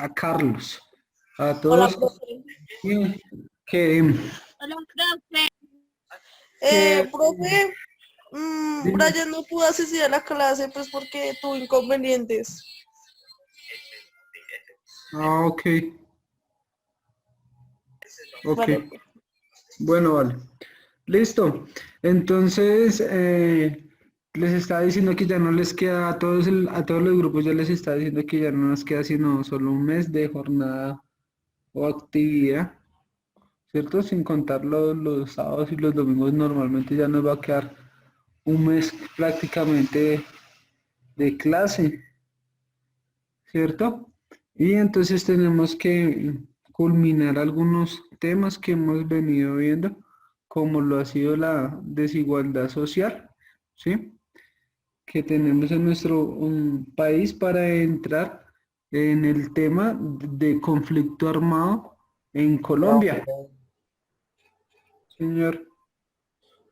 a Carlos, a Hola, todos profe. que, Hola, profe. que Profe, dime. Brian no pudo asistir a la clase pues porque tuvo inconvenientes. Ah, ok, ok. Vale, pues. Bueno, vale. Listo. Entonces, les estaba diciendo que ya no les queda a todos, a todos los grupos, ya les estaba diciendo que ya no nos queda sino solo un mes de jornada o actividad, ¿cierto? Sin contar los sábados y los domingos, normalmente ya nos va a quedar un mes prácticamente de clase, ¿cierto? Y entonces tenemos que culminar algunos temas que hemos venido viendo, como lo ha sido la desigualdad social, ¿sí? Que tenemos en nuestro país para entrar en el tema de conflicto armado en Colombia, Ok. señor.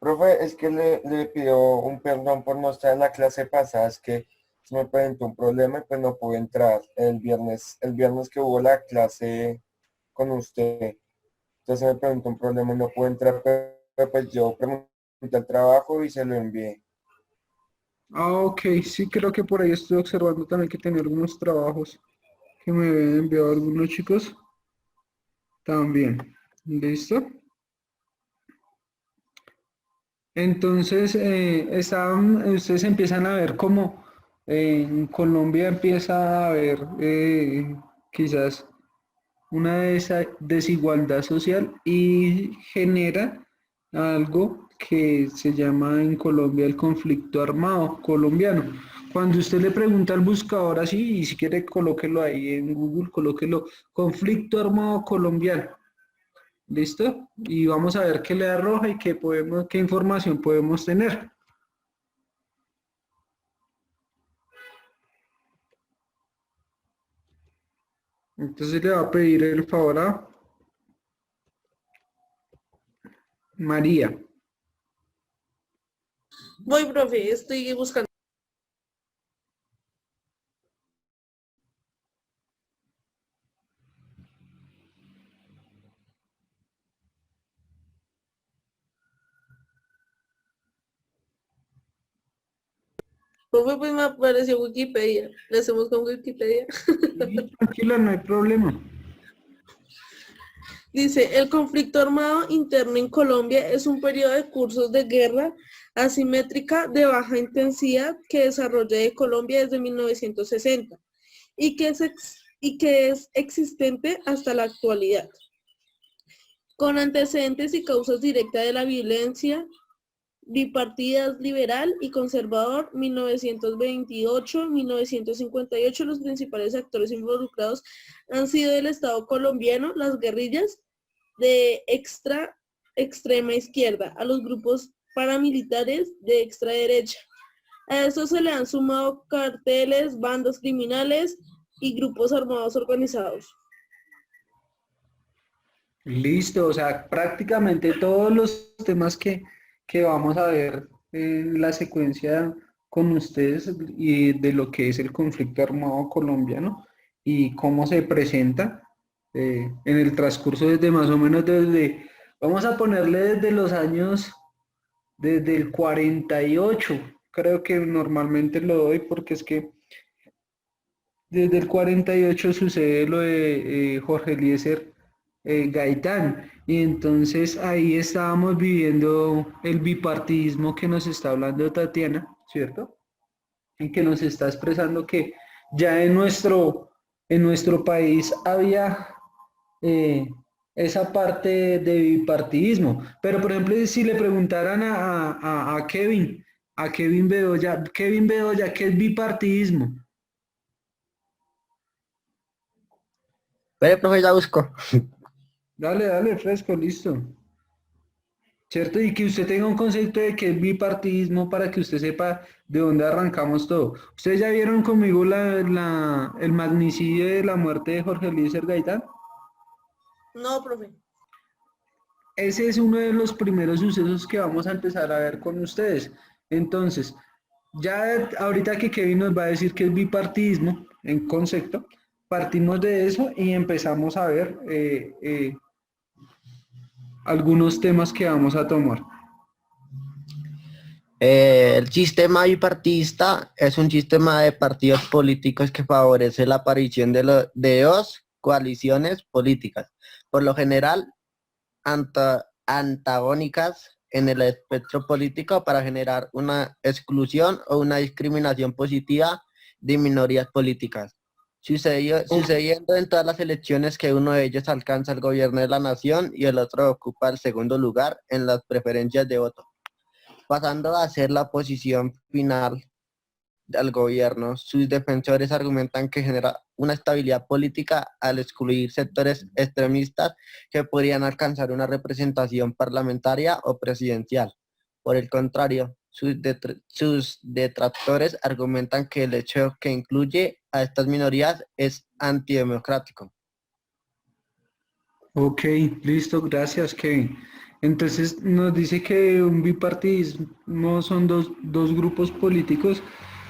Profe, es que le pido un perdón por no estar en la clase pasada, es que se me presentó un problema y pues no pude entrar el viernes que hubo la clase con usted. Entonces me presentó un problema y no pude entrar, pero pues yo pregunté el trabajo y se lo envié. Ah, ok, sí, creo que por ahí estoy observando también que tenía algunos trabajos que me habían enviado algunos chicos también. ¿Listo? Entonces, ustedes empiezan a ver cómo en Colombia empieza a haber quizás una desigualdad social y genera algo que se llama en Colombia el conflicto armado colombiano. Cuando usted le pregunta al buscador así, y si quiere colóquelo ahí en Google, colóquelo conflicto armado colombiano. ¿Listo? Y vamos a ver qué le arroja y qué información podemos tener. Entonces le va a pedir el favor a María. Voy, profe, estoy buscando. Profe, pues me apareció Wikipedia. Le hacemos con Wikipedia. Sí, tranquila, no hay problema. Dice, el conflicto armado interno en Colombia es un periodo de cursos de guerra asimétrica de baja intensidad que desarrolla de Colombia desde 1960 y que es existente hasta la actualidad, con antecedentes y causas directas de la violencia bipartidas liberal y conservador 1928-1958. Los principales actores involucrados han sido el Estado colombiano, las guerrillas de extrema izquierda, a los grupos paramilitares de extra derecha. A esto se le han sumado carteles, bandas criminales y grupos armados organizados. Listo, o sea, prácticamente todos los temas que vamos a ver en la secuencia con ustedes y de lo que es el conflicto armado colombiano y cómo se presenta en el transcurso desde más o menos vamos a ponerle desde los años, desde el 48, creo que normalmente lo doy porque es que desde el 48 sucede lo de Jorge Eliezer Gaitán. Y entonces ahí estábamos viviendo el bipartidismo que nos está hablando Tatiana, ¿cierto? Y que nos está expresando que ya en nuestro país había eh, esa parte de bipartidismo. Pero por ejemplo, si le preguntaran a Kevin Bedoya, ¿qué es bipartidismo? Pero, profe, ya busco. Dale, dale, fresco, listo. ¿Cierto? Y que usted tenga un concepto de que es bipartidismo para que usted sepa de dónde arrancamos todo. ¿Ustedes ya vieron conmigo el magnicidio de la muerte de Jorge Eliezer Gaitán? No, profe. Ese es uno de los primeros sucesos que vamos a empezar a ver con ustedes. Entonces, ya ahorita que Kevin nos va a decir que es bipartidismo en concepto, partimos de eso y empezamos a ver algunos temas que vamos a tomar. El sistema bipartidista es un sistema de partidos políticos que favorece la aparición de dos coaliciones políticas, por lo general antagónicas en el espectro político para generar una exclusión o una discriminación positiva de minorías políticas. Sucediendo en todas las elecciones que uno de ellos alcanza el gobierno de la nación y el otro ocupa el segundo lugar en las preferencias de voto, pasando a ser la posición final al gobierno. Sus defensores argumentan que genera una estabilidad política al excluir sectores extremistas que podrían alcanzar una representación parlamentaria o presidencial. Por el contrario, sus detractores argumentan que el hecho que incluye a estas minorías es antidemocrático. Ok, listo, gracias, Kevin. Entonces nos dice que un bipartidismo son dos grupos políticos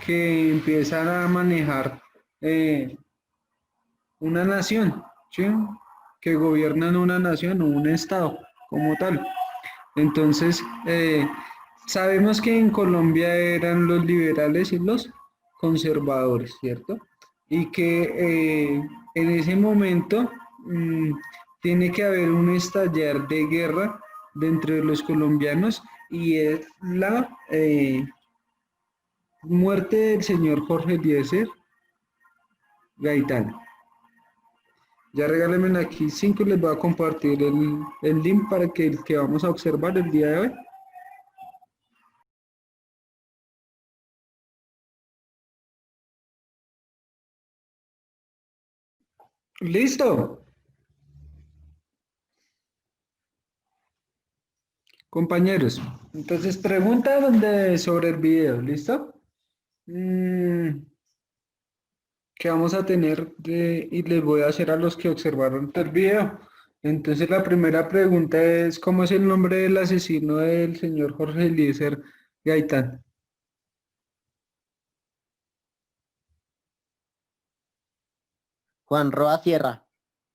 que empiezan a manejar una nación, ¿sí? Que gobiernan una nación o un estado como tal. Entonces, sabemos que en Colombia eran los liberales y los conservadores, ¿cierto? Y que en ese momento tiene que haber un estallar de guerra dentro de los colombianos y es la muerte del señor Jorge Eliezer Gaitán. Ya regálenme aquí 5 y les voy a compartir el link para que el que vamos a observar el día de hoy. ¿Listo? Compañeros, entonces pregunta sobre el video, ¿listo? Que vamos a tener y les voy a hacer a los que observaron el video. Entonces la primera pregunta es, ¿cómo es el nombre del asesino del señor Jorge Eliezer Gaitán? Juan Roa Sierra.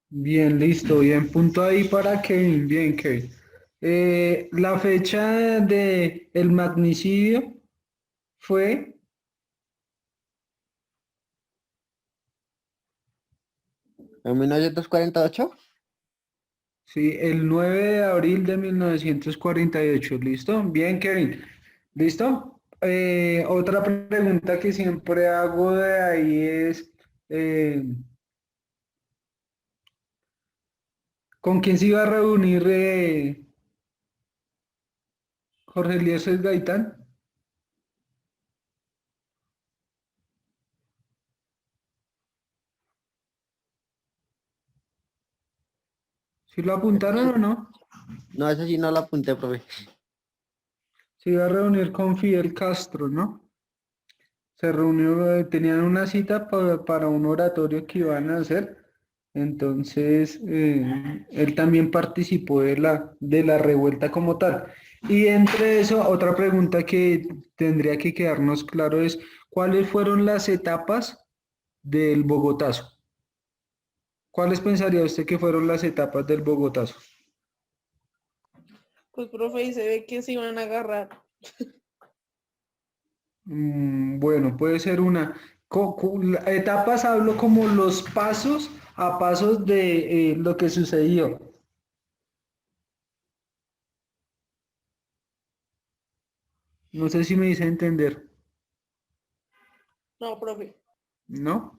Bien, listo, bien, punto ahí para Kevin, bien, Kevin. La fecha de el magnicidio fue ¿En 1948? sí, el 9 de abril de 1948, ¿listo? Bien, Kevin, ¿listo? Otra pregunta que siempre hago de ahí es, ¿con quién se iba a reunir Jorge Eliezer Gaitán? ¿Sí lo apuntaron o no? No, eso sí no lo apunté, profe. Se iba a reunir con Fidel Castro, ¿no? Se reunió, tenían una cita para un oratorio que iban a hacer. Entonces, él también participó de la revuelta como tal. Y entre eso, otra pregunta que tendría que quedarnos claro es, ¿cuáles fueron las etapas del Bogotazo? ¿Cuáles pensaría usted que fueron las etapas del Bogotazo? Pues, profe, y se ve que se iban a agarrar. Bueno, puede ser una. Etapas hablo como los pasos a pasos de lo que sucedió. No sé si me hice entender, No, profe. ¿no?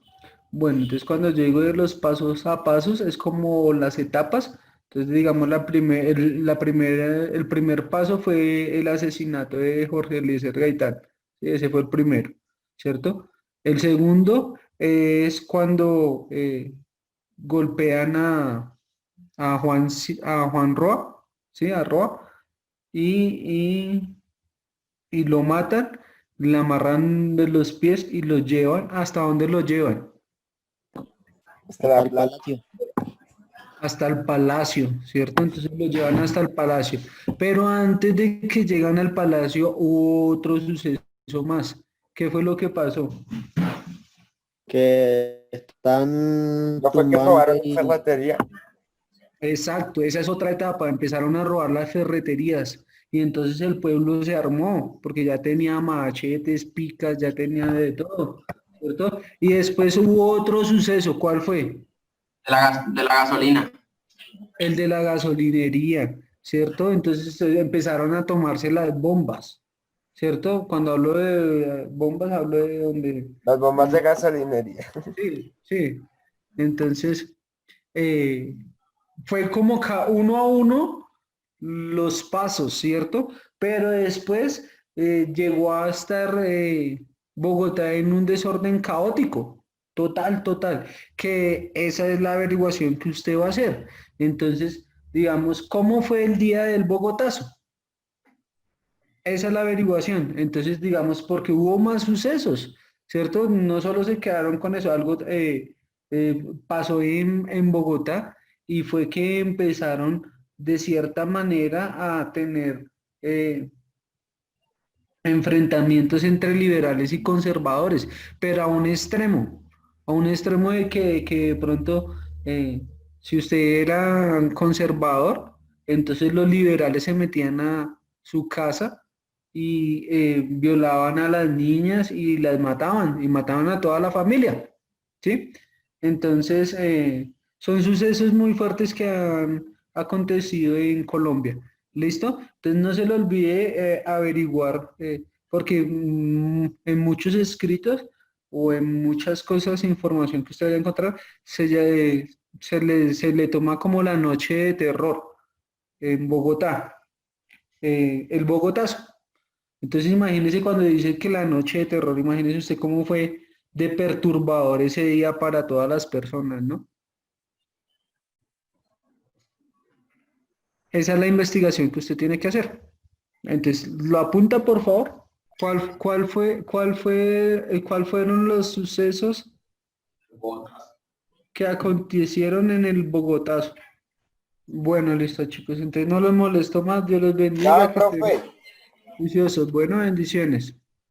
Bueno, entonces cuando yo digo de los pasos a pasos es como las etapas. Entonces, digamos, el primer paso fue el asesinato de Jorge Eliezer Gaitán. Sí, ese fue el primero, ¿cierto? El segundo es cuando golpean a Juan Roa, ¿sí? A Roa, y lo matan, le amarran de los pies y lo llevan. ¿Hasta dónde lo llevan? Hasta la Al plaza. Palacio. Hasta el palacio, ¿cierto? Entonces lo llevan hasta el palacio. Pero antes de que llegan al palacio hubo otro suceso más. ¿Qué fue lo que pasó? que están ¿No fue que tumbando robaron y ferretería? Exacto, esa es otra etapa, empezaron a robar las ferreterías y entonces el pueblo se armó porque ya tenía machetes, picas, ya tenía de todo, ¿cierto? Y después hubo otro suceso, ¿cuál fue? De la gasolina. El de la gasolinería, ¿cierto? Entonces empezaron a tomarse las bombas, ¿cierto? Cuando hablo de bombas, hablo de donde... Las bombas de gasolinería. Sí, sí. Entonces, eh, fue como uno a uno los pasos, ¿cierto? Pero después llegó a estar Bogotá en un desorden caótico, total, total, que esa es la averiguación que usted va a hacer. Entonces, digamos, ¿cómo fue el día del Bogotazo? Esa es la averiguación. Entonces, digamos, porque hubo más sucesos, ¿cierto? No solo se quedaron con eso, algo pasó en Bogotá y fue que empezaron de cierta manera a tener enfrentamientos entre liberales y conservadores, pero a un extremo que de pronto, si usted era conservador, entonces los liberales se metían a su casa y violaban a las niñas y mataban a toda la familia, ¿sí? Entonces, son sucesos muy fuertes que han acontecido en Colombia. ¿Listo? Entonces no se le olvide averiguar, porque en muchos escritos o en muchas cosas, información que usted vaya a encontrar, se le toma como la noche de terror en Bogotá, el Bogotazo. Entonces imagínese cuando dice que la noche de terror, imagínese usted cómo fue de perturbador ese día para todas las personas, ¿no? Esa es la investigación que usted tiene que hacer. Entonces, lo apunta, por favor. ¿Cuál fueron los sucesos que acontecieron en el Bogotazo? Bueno, listo, chicos. Entonces no los molesto más. Dios los bendiga. Ya, Que estén profe. juiciosos. Bueno, bendiciones.